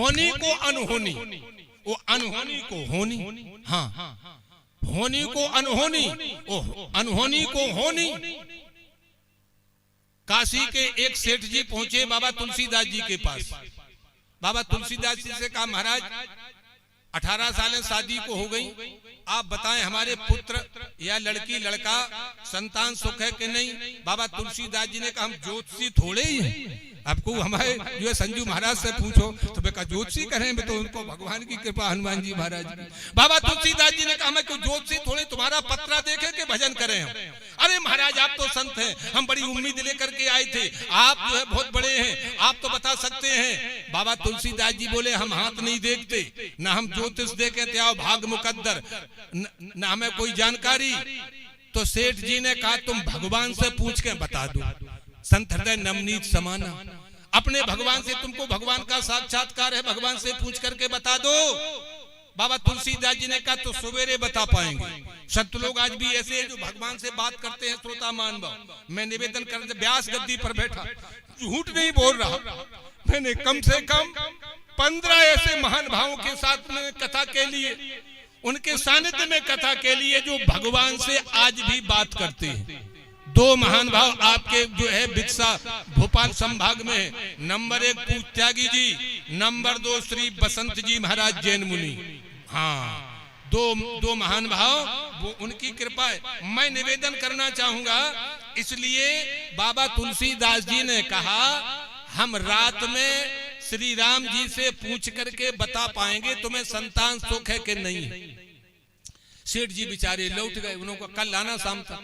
होनी को अनहोनी, वो अनहोनी को होनी, हाँ होनी को अनहोनी, ओ अनहोनी को होनी। काशी के एक सेठ जी पहुंचे बाबा तुलसीदास जी के पास। बाबा तुलसीदास जी से कहा महाराज 18 सालें शादी को हो गई, आप बताएं हमारे पुत्र या लड़की लड़का संतान सुख है कि नहीं। बाबा तुलसीदास जी ने कहा हम ज्योतिषी थोड़े ही हैं, आपको हमारे जो है संजू महाराज से पूछो। तो मैं कहा ज्योतिषी करें, तो उनको भगवान की कृपा हनुमान जी महाराज की। बाबा तुलसीदास जी ने कहा मैं कोई ज्योतिषी थोड़े, तुम्हारा पत्रा देखे के भजन करें हम। अरे महाराज आप तो संत हैं, हम बड़ी उम्मीद लेकर के आए थे, आप जो है बहुत बड़े हैं, आप तो बता सकते हैं। बाबा तुलसीदास जी बोले हम हाथ नहीं देखते, ना हम ज्योतिष देखे थे, आओ भाग मुकद्दर, ना हमें कोई जानकारी। तो सेठ जी ने कहा तुम भगवान से पूछ के बता दो। संत हृदय नवनीत समाना, अपने भगवान से, तुमको भगवान का साक्षात्कार है, भगवान से पूछ करके बता दो। बाबा तुलसीदास जी ने कहा तो सवेरे बता पाएंगे। संत लोग आज भी ऐसे हैं जो भगवान से बात करते हैं। श्रोता मानव मैं निवेदन करते, व्यास गद्दी पर बैठा, झूठ नहीं बोल रहा, मैंने कम से कम 15 ऐसे महान भावों के साथ में कथा के लिए, उनके सानिध्य में कथा के लिए जो भगवान से आज भी बात करते हैं। 2 महान भाव आपके जो है बिकसा भोपाल संभाग में है। नंबर 1 पूज त्यागी जी, नंबर 2 श्री बसंत जी महाराज जैन मुनि। हाँ, दो महान भाव, वो उनकी कृपा है। मैं निवेदन करना चाहूंगा, इसलिए बाबा तुलसीदास जी ने कहा हम रात में श्री राम जी से पूछ करके बता पाएंगे तुम्हें संतान सुख है कि नहीं। सेठ जी बेचारे लौट गए, उनको कल आना शाम था।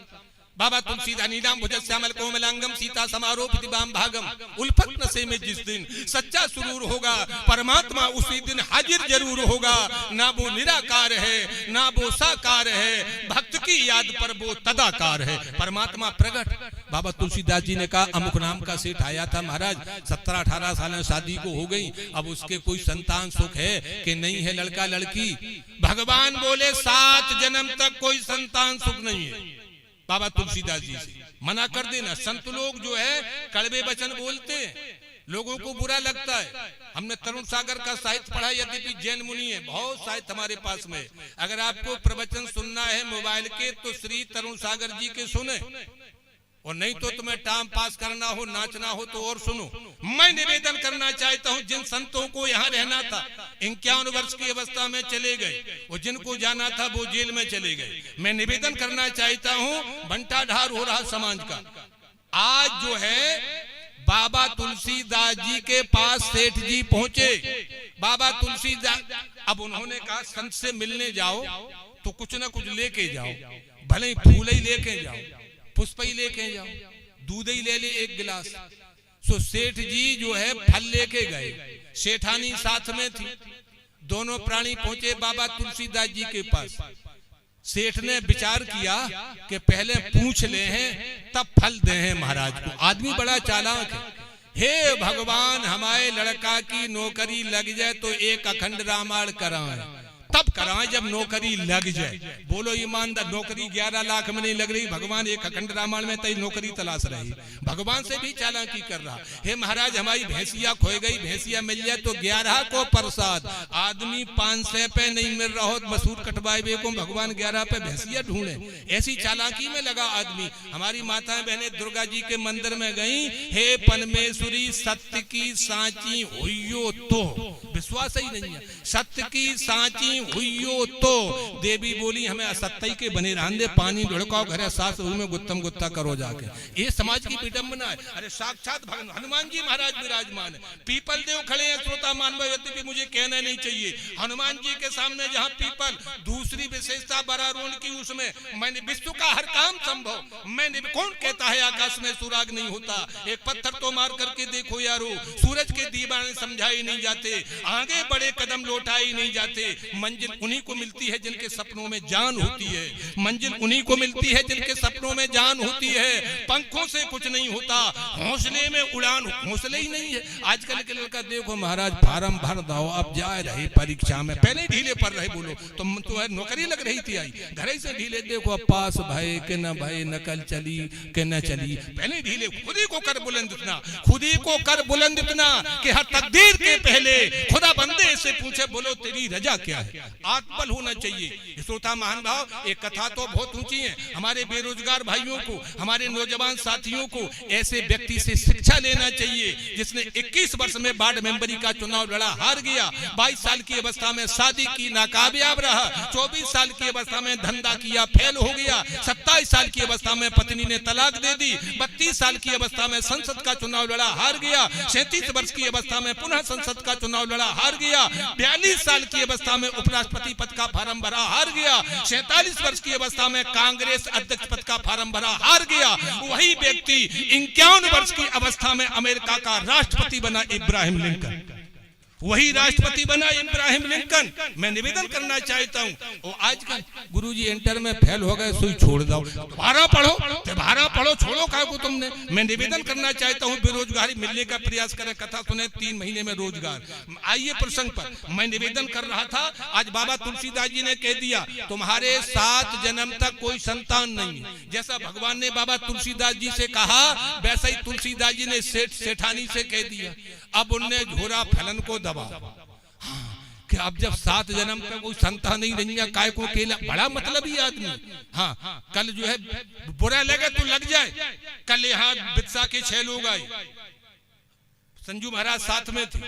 बाबा तुलसीदास नीलाम भुज श्यामल कोमलांगम सीता समारोपित बाम भागम, उल्फत नशे में जिस दिन सच्चा सुरूर होगा परमात्मा उसी दिन हाजिर जरूर होगा। ना वो निराकार है ना वो साकार है, भक्त की याद पर वो तदाकार है, परमात्मा प्रकट। बाबा तुलसीदास जी ने कहा अमुक नाम का सेठ आया था महाराज, 17-18 साल शादी को हो गई, अब उसके कोई संतान सुख है कि नहीं है, लड़का लड़की। भगवान बोले 7 जन्म तक कोई संतान सुख नहीं है। बाबा तुलसीदास जी से मना कर देना। संत लोग जो है कड़वे वचन बोलते हैं, लोगों को बुरा लगता है। हमने तरुण सागर का साहित्य पढ़ा, यद्यपि जैन मुनि है, बहुत साहित्य हमारे पास में। अगर आपको प्रवचन सुनना है मोबाइल के तो श्री तरुण सागर जी के सुने, और नहीं तो तुम्हें टाइम पास करना हो, नाचना हो तो और सुनो। मैं निवेदन करना चाहता हूं, जिन संतों को यहाँ रहना था 51 वर्ष की अवस्था में चले गए, और जिनको जाना था वो जेल में चले गए। मैं निवेदन करना चाहता हूं, बंटाढार हो रहा समाज का। आज जो है बाबा तुलसीदास जी के पास सेठ जी पहुंचे। बाबा तुलसीदास, अब उन्होंने कहा संत से मिलने जाओ तो कुछ ना कुछ लेके जाओ, भले ही फूल ही लेके जाओ, पुष्प ही लेके जाओ, दूध ही ले ले 1 गिलास। सो सेठ जी जो है फल लेके गए, सेठानी साथ में थी। दोनों प्राणी पहुंचे बाबा तुलसीदास जी के पास। सेठ ने विचार किया कि पहले पूछ ले हैं तब फल दे हैं महाराज को। आदमी बड़ा चालाक है। हे भगवान हमारे लड़का की नौकरी लग जाए तो एक अखंड रामायण कराएं, तब कराएं जब नौकरी लग जाए। बोलो ईमानदार, नौकरी 11 लाख में नहीं लग रही, भगवान एक अखंड रामायण में तय नौकरी तलाश रही। भगवान से भी चालाकी कर रहा। हे महाराज हमारी भैंसिया खोई गई, भैंसिया मिल जाए तो 11 को प्रसाद। आदमी 500 पे नहीं मिल रहा हो मसूर कटवाए को, भगवान 11 पे भैंसिया ढूंढे। ऐसी चालाकी में लगा आदमी। हमारी माताएं बहनें दुर्गा जी के मंदिर में गई, हे परमेश्वरी सत्य की सांची हुइयो तो, विश्वास ही नहीं है, सत्य की सांची हुइयो तो। देवी बोली हमें असत्य के बने रहने दे, पानी ढुड़काओ घरे सास में गुत्तम गुत्ता करो जाके। ये समाज की विडंबना है। अरे साक्षात हनुमान जी महाराज विराजमान है, पीपल देव खड़े हैं। श्रोता मानव यद्यपि मुझे कहना नहीं चाहिए, हनुमान जी के सामने जहाँ पीपल, दूसरी विशेषता बरारोन की, उसमें मैंने विश्व का हर काम संभव। मैंने कौन कहता है आकाश में सुराग नहीं होता। एक पत्थर तो मार करके देखो यारो, सूरज के दीवाने समझाए नहीं जाते, आगे बड़े कदम लौटाए नहीं जाते। मंजिल उन्हीं को मिलती है जिनके सपनों में जान होती है, मंजिल उन्हीं को मिलती है जिनके सपनों में जान होती है। पंखों से कुछ नहीं होता, हौसले में उड़ान, हौसले ही नहीं है। आजकल के लड़का देखो महाराज फार्म भर दो, अब जा रहे परीक्षा में, पहले ढीले पड़ रहे, बोलो तुम तो है नौकरी लग रही थी आई, घर से ढीले, देखो अब पास भय के न भय, नकल चली के न चली, पहले ढीले। खुद ही को कर बुलंद इतना, खुद ही को कर बुलंद इतना कि हर तकदीर के पहले खुदा बंदे से पूछे बोलो तेरी रजा क्या है। आत्मबल होना चाहिए। श्रोता महान भाव, एक कथा तो बहुत ऊंची है। हमारे बेरोजगार भाइयों को, हमारे नौजवान साथियों को ऐसे व्यक्ति से शिक्षा लेना चाहिए जिसने 21 वर्ष में वार्ड मेंबरी का चुनाव लड़ा, हार गया, 22 साल की अवस्था में शादी की, नाकामयाब रहा, 24 साल की अवस्था में धंधा किया, फेल हो गया, 27 साल की अवस्था में पत्नी ने तलाक दे दी, 32 साल की अवस्था में संसद का चुनाव लड़ा, हार गया, 37 वर्ष की अवस्था में पुनः संसद का चुनाव लड़ा, हार गया, 42 साल की अवस्था में उपराष्ट्रपति पद का फार्म भरा, हार गया, 47 वर्ष की अवस्था में कांग्रेस अध्यक्ष पद का फार्म भरा, हार गया। वही व्यक्ति 51 वर्ष की अवस्था में अमेरिका का राष्ट्रपति बना, इब्राहिम लिंकन, वही राष्ट्रपति बना इब्राहिम लिंकन। मैं निवेदन करना चाहता हूँ, आजकल गुरुजी इंटर में फेल हो गए, सुई छोड़ दो, दोबारा पढ़ो, छोड़ो काय को तुमने। मैं निवेदन करना चाहता हूँ बेरोजगारी मिलने का प्रयास करें, कथा सुने 3 महीने में रोजगार। आइए प्रसंग पर, मैं निवेदन कर रहा था, आज बाबा तुलसीदास जी ने कह दिया तुम्हारे 7 जन्म तक कोई संतान नहीं है। जैसा भगवान ने बाबा तुलसीदास जी से कहा, वैसा ही तुलसीदास जी ने सेठानी से कह दिया। अब उनने झोरा फलन को दबा, हाँ, कि अब जब 7 जन्म तक कोई संतान नहीं रहेंगे, काय को केला, बड़ा मतलब ही आदमी। हाँ, कल जो है बुरा लगे तो लग जाए। कल यहाँ बित्सा के 6 लोग आए, संजू महाराज साथ में थे।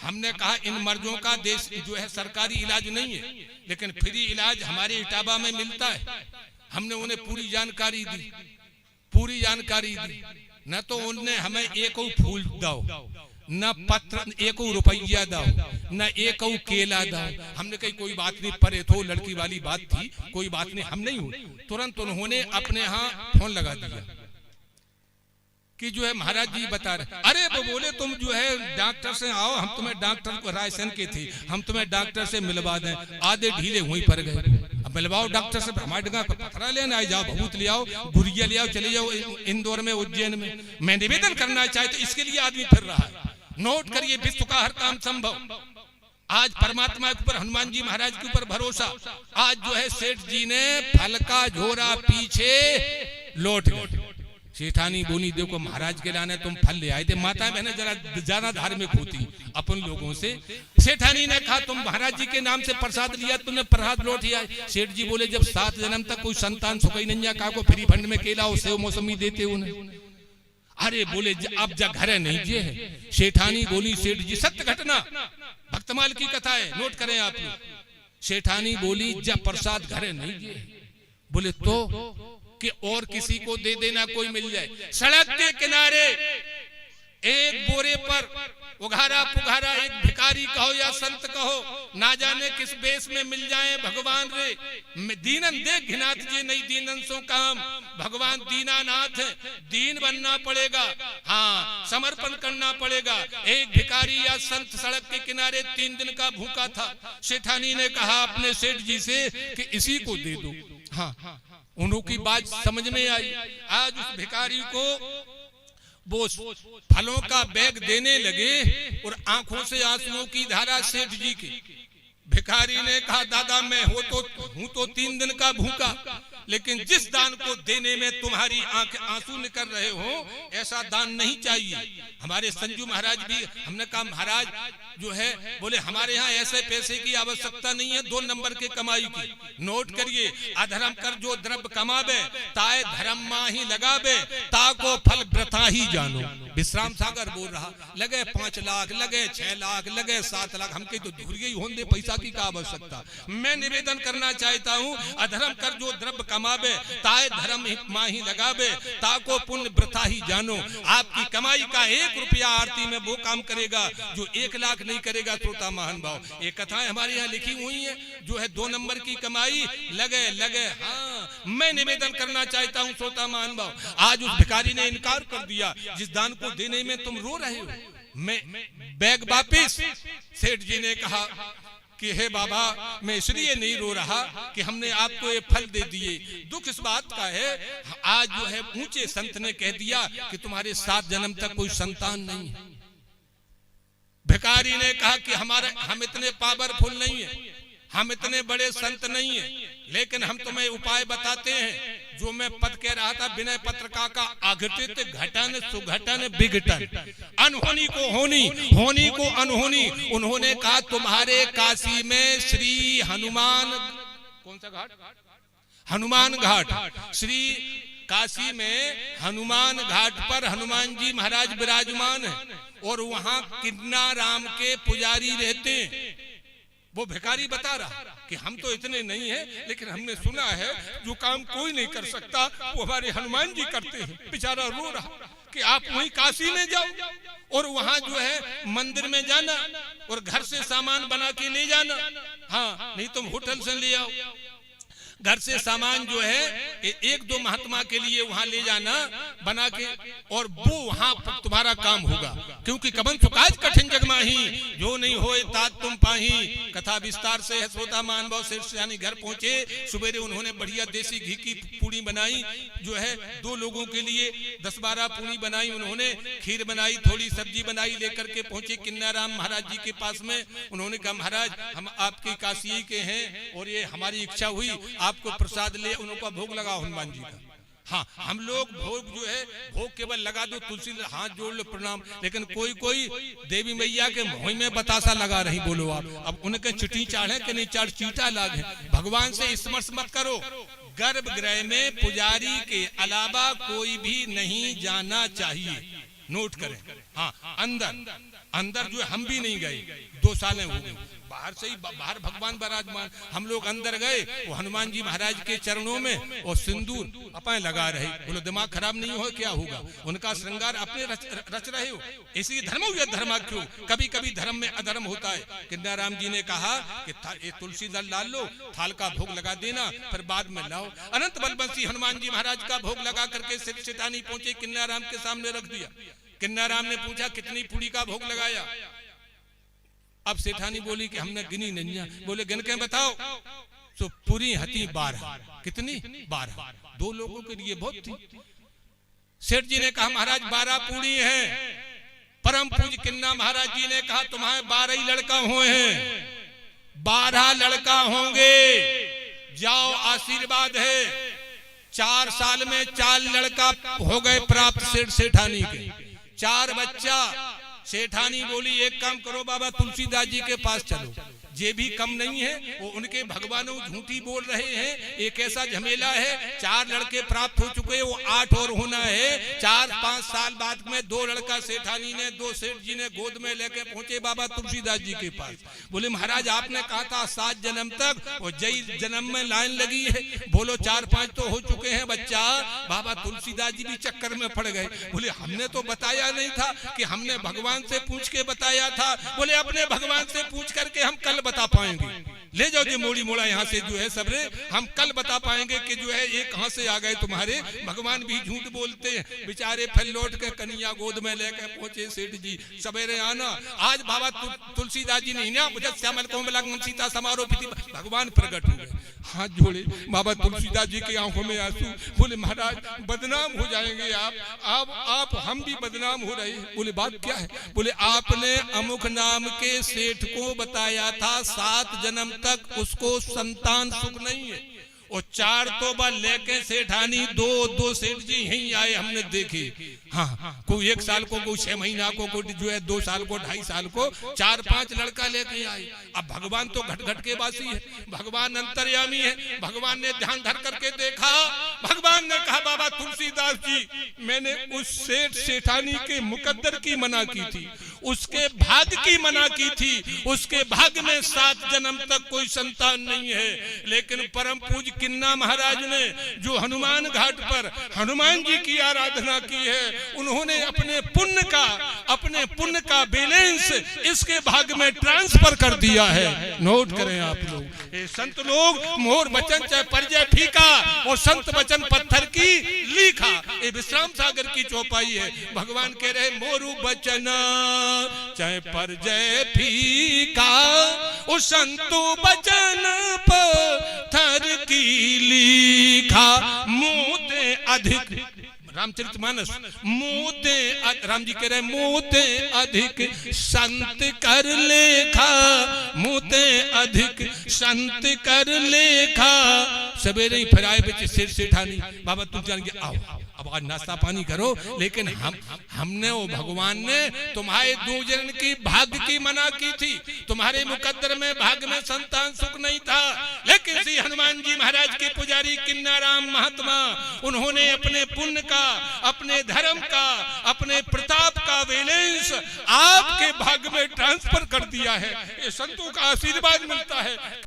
हमने कहा इन मर्जों का देश जो है सरकारी इलाज नहीं है, लेकिन फ्री इलाज हमारे इटावा में मिलता है। हमने उन्हें पूरी जानकारी दी, न तो उनने हमें एक फूल दो, न पत्र, एक रुपया दो, न एक केला दो। हमने कही कोई बात नहीं, परे तो लड़की वाली बात थी, कोई बात नहीं, हम नहीं हुए। तुरंत उन्होंने अपने यहाँ फोन लगा दिया कि जो है महाराज जी बता रहे, अरे वो बोले तुम जो है डॉक्टर से आओ, हम तुम्हें डॉक्टर को रायसन के थे, हम तुम्हें डॉक्टर से मिलवा दें। आधे ढीले वहीं पर गए, अब मिलवाओ डॉक्टर से, हमारे डगा पथरा लेना आ जाओ, भभूत ले आओ, गुरिया ले आओ, चले जाओ इंदौर में, उज्जैन में। मैं निवेदन करना चाहता हूं, इसके लिए आदमी फिर रहा है। नोट करिए, विश्व का हर काम संभव। आज परमात्मा के ऊपर, हनुमान जी महाराज के ऊपर भरोसा। आज जो है सेठ जी ने फल का झोरा पीछे लौट गए। सेठानी बोली देखो महाराज के लाने तुम फल ले आए थे, माता बहने जरा ज्यादा धार्मिक होती अपन लोगों से। सेठानी ने कहा तुम महाराज जी के नाम से प्रसाद लिया, तुमने प्रसाद लौट आए। सेठ जी बोले जब 7 जन्म तक कोई संतान सुखई नहीं जा, का को फ्री फंड में केला और सेव मौसमी देते उन्हें। अरे बोले अब जा घरे नहीं जे है। सेठानी बोली सेठ जी, सत्य घटना, भक्तमाल की कथा है, नोट करें आप लोग। सेठानी बोली जब प्रसाद घरे नहीं जे, बोले तो कि और किसी को दे देना, कोई मिल जाए। सड़क के किनारे एक बोरे पर उघारा पुघारा एक भिखारी कहो या संत कहो, ना जाने किस बेस में मिल जाए भगवान रे। दीनन देख घिनाथ जी नहीं दीनन सो काम, भगवान दीनानाथ है, दीन बनना पड़ेगा, हाँ समर्पण करना पड़ेगा। एक भिखारी या संत सड़क के किनारे 3 दिन का भूखा था। सेठानी ने कहा अपने सेठ जी से कि इसी को दे दो। हाँ, उनकी बात समझ में आई। आज उस भिखारी को वो फलों का बैग देने लगे और आंखों से आंसुओं की धारा सेठ जी की। भिखारी ने कहा दादा मैं हूं तो 3 दिन का भूखा, लेकिन जिस दान को देने में तुम्हारी आंसू निकल रहे हो ऐसा दान नहीं चाहिए। हमारे संजू महाराज भी, हमने कहा महाराज जो है, बोले हमारे यहाँ ऐसे पैसे की आवश्यकता नहीं है 2 नंबर के कमाई की। नोट करिए, अधर्म कर जो द्रव्य कमावे, ताए धर्म माही लगावे, ताको फल व्रता ही जानो। विश्राम सागर बोल रहा, लगे 5 लाख, लगे 6 लाख, लगे 7 लाख, हमके तो धुरिये ही होंगे, पैसा की क्या आवश्यकता। मैं निवेदन करना चाहता हूँ, अधर्म कर जो द्रव्य कमावे, ताए धर्म माही लगावे, ताको पुण्य व्रता ही जानो। आपकी कमाई का 1 रुपया आरती में वो काम करेगा जो 1 लाख नहीं करेगा। श्रोता महान भाव, एक कथाएं हमारे यहाँ लिखी हुई है, जो है 2 नंबर की कमाई लगे। हाँ, मैं निवेदन करना चाहता हूँ श्रोता महान भाव, आज उस भिखारी ने इनकार कर दिया, जिस दान को देने में तुम रो रहे हो। मैं बैग वापिस। सेठ जी ने कहा कि हे बाबा मैं इसलिए नहीं रो रहा कि हमने आपको ये फल दे दिए, दुख इस बात का है आज जो है ऊंचे संत ने कह दिया कि तुम्हारे 7 जन्म तक कोई संतान नहीं है। भिखारी ने कहा कि हम इतने पावरफुल नहीं है, हम इतने बड़े संत नहीं है, लेकिन हम तुम्हें उपाय बताते हैं। जो मैं पद कह रहा था विनय पत्रिका का अघटित घटन सुघटन विघटन, अनहोनी को होनी, होनी को अनहोनी। उन्होंने कहा तुम्हारे काशी में श्री हनुमान, कौन सा घाट, हनुमान घाट, श्री काशी में हनुमान घाट पर हनुमान जी महाराज विराजमान है और वहां किन्ना राम के पुजारी रहते हैं। वो भिखारी बता रहा कि हम तो इतने नहीं हैं, लेकिन हमने सुना है जो काम कोई नहीं कर सकता वो हमारे हनुमान जी करते हैं। बेचारा रो रहा कि आप वहीं काशी में जाओ और वहां जो है मंदिर में जाना और घर से सामान बना के ले जाना, हाँ नहीं तुम होटल से ले आओ। घर से सामान जो है 1-2 महात्मा के लिए वहां ले जाना बना के, और वो वहां तुम्हारा काम होगा। क्योंकि कबन चुकाज कठिन जगमाही, जो नहीं होए तात तुम पाही। कथा विस्तार से है श्रोता मानव शीर्ष यानी घर पहुंचे। सवेरे उन्होंने बढ़िया देसी घी की पूड़ी बनाई, जो है 2 लोगों के लिए 10-12 पूड़ी बनाई, उन्होंने खीर बनाई, थोड़ी सब्जी बनाई, लेकर के पहुंचे किन्नाराम महाराज जी के पास में। उन्होंने कहा महाराज हम आपकी काशी के हैं और ये हमारी इच्छा हुई आपको प्रसाद ले, उनको भोग लगाओ हनुमान जी का। हाँ हम लोग भोग जो है भोग केवल लगा दो, तुलसी हाथ जोड़ लो प्रणाम, लेकिन कोई देवी मैया के मुंह में बतासा लगा रही बोलो आप। अब उनके चिटी चाढ़े कि नहीं चाढ़, चीटा लागे। भगवान से स्मर्श मत करो। गर्भगृह में पुजारी के अलावा कोई भी नहीं जाना चाहिए, नोट करें। हाँ अंदर जो हम भी नहीं गए, 2 सालें हो गई। बाहर से ही बाहर भगवान विराजमान, हम लोग अंदर गए, वो हनुमान जी महाराज के चरणों में और सिंदूर अपाए लगा रहे। बोलो दिमाग खराब नहीं हो क्या होगा, उनका श्रृंगार अपने रच रहे हो। इसी धर्म या धर्मा क्यों, कभी कभी धर्म में अधर्म होता है। किन्नाराम जी ने कहा कि ये तुलसी दल डाल लो, थाल का भोग लगा देना, फिर बाद में लाओ। अनंत बलबंसी हनुमान जी महाराज का भोग लगा करके सेठानी पहुंचे, किन्नाराम के सामने रख दिया। किन्नाराम ने पूछा कितनी पूरी का भोग लगाया। अब सेठानी बोली कि हमने गिनी नहीं है। बोले गिन के बताओ। तो पूरी हती 12। कितनी? 12। 2 लोगों के लिए बहुत थी। सेठ जी ने कहा महाराज 12 पूरी हैं। परम पूज किन्ना महाराज जी ने कहा तुम्हारे 12 ही लड़का हुए हैं, 12 लड़का होंगे, जाओ आशीर्वाद है। 4 साल में 4 लड़का हो गए प्राप्त सेठानी के, 4 बच्चा। सेठानी बोली एक काम करो बाबा तुलसीदास जी के पास चलो, ये भी कम नहीं है, वो उनके भगवानों झूठी बोल रहे हैं। एक ऐसा झमेला है, 4 लड़के प्राप्त हो चुके, वो 8 और होना है। 4-5 साल बाद में 2 लड़का सेठानी ने 2 सेठ जी ने गोद में लेके पहुंचे बाबा तुलसीदास जी के पास। बोले महाराज आपने कहा था 7 जन्म तक, और जय जन्म में लाइन लगी है, बोलो 4-5 तो हो चुके हैं बच्चा। बाबा तुलसीदास जी भी चक्कर में पड़ गए। बोले हमने तो बताया नहीं था कि हमने भगवान से पूछ के बताया था। बोले अपने भगवान से पूछ करके हम कल बता पाएंगे, ले जाओ जी मोड़ी मोड़ा यहाँ से जो है सबरे, हम कल बता पाएंगे कि जो है ये कहां से आ गए तुम्हारे भगवान भी झूठ बोलते हैं। बेचारे फिर लौट के कन्या गोद में लेकर पहुंचे सेठ जी, सवेरे आना। आज बाबा तुलसीदास जी नहीं ना मुझे श्यामल कोमल सीता समारोह भगवान प्रकट हुए, हाथ जोड़े बाबा तुलसीदास जी की आंखों में आंसू। बोले महाराज बदनाम हो जाएंगे आप हम भी बदनाम हो रहे हैं। बोले बात क्या है? बोले आपने अमुक नाम के सेठ को बताया था 7 जन्म तक उसको संतान सुख नहीं है, और 4 तो बार लेके सेठानी 2 सेठ जी यहीं आए, हमने देखे। हाँ कोई 1 साल को, कोई 6 महीना को, कोई जो है 2 साल को, 2.5 साल को, 4-5 लड़का लेके आए। अब भगवान तो घट घट के वासी है, भगवान अंतर्यामी है। भगवान ने ध्यान धर करके देखा, भगवान ने कहा बाबा तुलसीदास जी मैंने उस सेठानी के मुकद्दर की मना की थी, उसके भाग्य की मना की थी। उसके भाग्य में 7 जन्म तक कोई संतान नहीं है, लेकिन परम पूज किन्ना महाराज ने जो हनुमान घाट पर हनुमान जी की आराधना की है, उन्होंने अपने पुण्य का बैलेंस इसके भाग्य में ट्रांसफर कर दिया है। नोट करें आप लोग, ये संत लोग मोर वचन चाहे परजय फीका, और संत वचन पत्थर की लीखा। ये विश्राम सागर की चौपाई है। भगवान कह रहे मोरु वचन चाहे परजय फीका, उस संतो बचन पत्थर की लिखा मोते अधिक रामचरितमानस मोते राम जी कह रहे मोते अधिक संत कर लेखा मोते अधिक संत कर लेखा सवेरे ही फिर आए बच्चे सिर से ठानी बाबा तुम जान के आओ अब आज नाश्ता पानी करो लेकिन हमने वो भगवान ने तुम्हारे दो जन की भाग्य की मना की थी तुम्हारे मुकद्दर में भाग्य में संतान सुख नहीं था लेकिन श्री हनुमान जी महाराज के पुजारी किन्नाराम महात्मा उन्होंने अपने पुण्य का अपने धर्म का अपने प्रताप का बैलेंस आपके भाग्य में ट्रांसफर कर दिया है ये संतों का आशीर्वाद मिलता है।